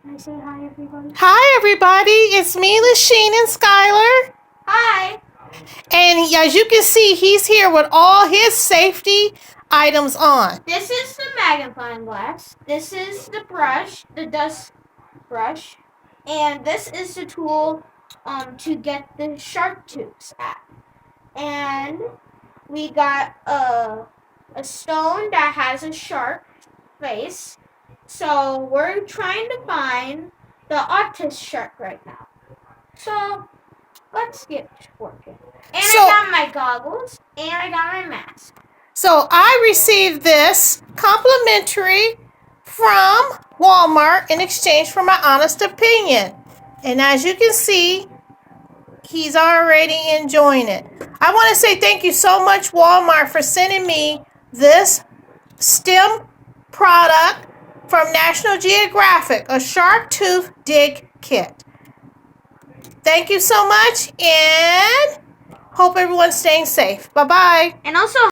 Can I say hi, everybody? Hi, everybody. It's me, Lasheen and Skylar. Hi. And as you can see, he's here with all his safety items on. This is the magnifying glass. This is the brush, the dust brush, and this is the tool to get the shark tooths at. And we got a stone that has a shark face. So we're trying to find the Arctic shark right now. So let's get working. And I got my goggles and I got my mask. So I received this complimentary from Walmart in exchange for my honest opinion. And as you can see, he's already enjoying it. I want to say thank you so much, Walmart, for sending me this STEM product from National Geographic, a shark tooth dig kit. Thank you so much, and hope everyone's staying safe. Bye-bye. And also